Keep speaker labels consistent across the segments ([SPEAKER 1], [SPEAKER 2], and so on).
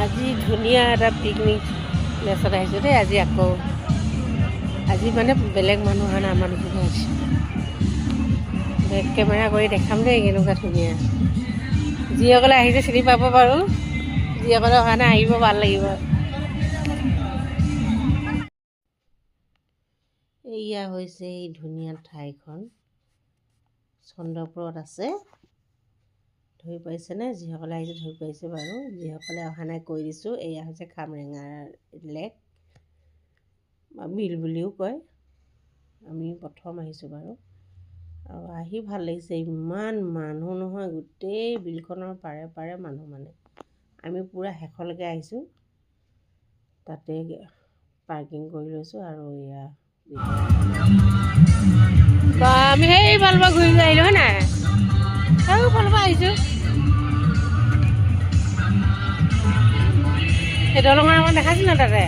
[SPEAKER 1] আজি ধুনীয়া এটা পিকনিক প্লেচত আহিছোঁ দেই। আজি মানে বেলেগ মানুহ অহা নাই, আমাৰ দুজনে আহিছোঁ। বেক কেমেৰা কৰি দেখাম দেই কেনেকুৱা ধুনীয়া। যিসকলে আহিছে চিনি পাব বাৰু, যিসকলে অহা নাই আহিব, ভাল লাগিব। এয়া হৈছে এই ধুনীয়া ঠাইখন, চন্দ্ৰপুৰত আছে। ধৰি পাইছেনে? যিসকলে আহিছে ধৰি পাইছে বাৰু, যিসকলে অহা নাই কৈ দিছোঁ। এয়া হৈছে খামৰেঙাৰ লেক বা বিল বুলিও কয়। আমি প্ৰথম আহিছোঁ বাৰু, আৰু আহি ভাল লাগিছে। ইমান মানুহ নহয়, গোটেই বিলখনৰ পাৰে পাৰে মানুহ। মানে আমি পূৰা শেষলৈকে আহিছোঁ, তাতে পাৰ্কিং কৰি লৈছোঁ। আৰু এয়া আমি সেইফালৰ পৰা ঘূৰি আহিলোঁ হয় নাই, সেইফালৰ পৰা আহিছোঁ। সেই দলঙৰ আগত দেখাইছিল ন তাতে।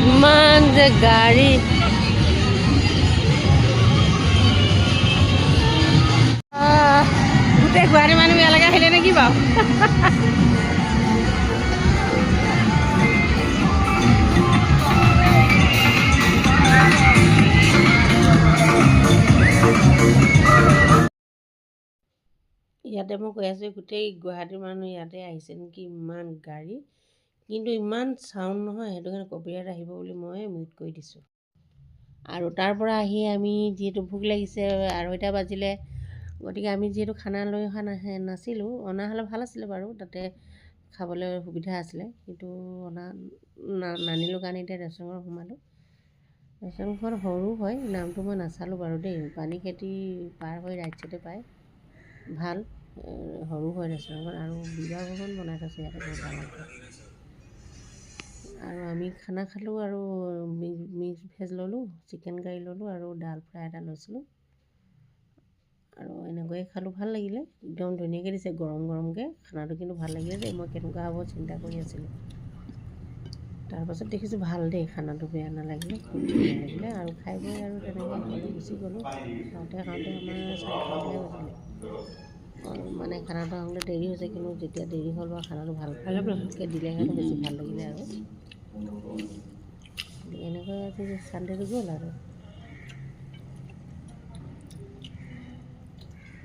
[SPEAKER 1] ইমান যে গাড়ী, গোটেই গুৱাহাটী মানুহ ইয়ালৈকে আহিলে নেকি বাৰু? ইয়াতে মই কৈ আছোঁ, গোটেই গুৱাহাটীৰ মানুহ ইয়াতে আহিছে নেকি, ইমান গাড়ী। কিন্তু ইমান চাউণ্ড নহয়, সেইটো কাৰণে কপিৰাইট আহিব বুলি মই মিউট কৰি দিছোঁ। আৰু তাৰ পৰা আহি আমি যিহেতু ভোক লাগিছে, 2:30 বাজিলে, গতিকে আমি যিহেতু খানা লৈ অহা নাছিলোঁ, অনা হ'লে ভাল আছিলে বাৰু, তাতে খাবলৈ সুবিধা আছিলে। কিন্তু নানিলোঁ কাৰণে এতিয়া ৰেষ্টুৰেণ্টত সোমালোঁ। ৰেষ্টুৰেণ্টখন সৰু হয়, নামটো মই নাচালোঁ বাৰু দেই। পানী খেতি পাৰ হৈ ৰাইট চাইডে পায়, ভাল সৰু হয় ৰেষ্টুৰেণ্টখন। আৰু বিবাহ ভৱন বনাই থৈছে ইয়াতে বহুত ডাঙৰকৈ। আৰু আমি খানা খালোঁ, আৰু মিক্স ভেজ ল'লোঁ, চিকেন কাৰী ল'লোঁ, আৰু ডাল ফ্ৰাই এটা লৈছিলোঁ। আৰু এনেকৈয়ে খালোঁ, ভাল লাগিলে। একদম ধুনীয়াকৈ দিছে, গৰম গৰমকৈ। খানাটো কিন্তু ভাল লাগিলে দেই। মই কেনেকুৱা হ'ব চিন্তা কৰি আছিলোঁ। তাৰপাছত দেখিছোঁ ভাল দেই, খানাটো বেয়া নালাগিলে, খুব ধুনীয়া লাগিলে। আৰু খাই বৈ আৰু তেনেকৈ ঘৰলৈ গুচি গ'লোঁ। খাওঁতে খাওঁতে আমাৰ 4:30 বাজিলে। মানে খানাটো আহোঁতে দেৰি হৈছে, কিন্তু যেতিয়া দেৰি হ'ল বাৰু খানাটো ভালকৈ দিলেহে বেছি ভাল লাগিলে। আৰু এনেকৈ আজি চানডেটো গ'ল আৰু।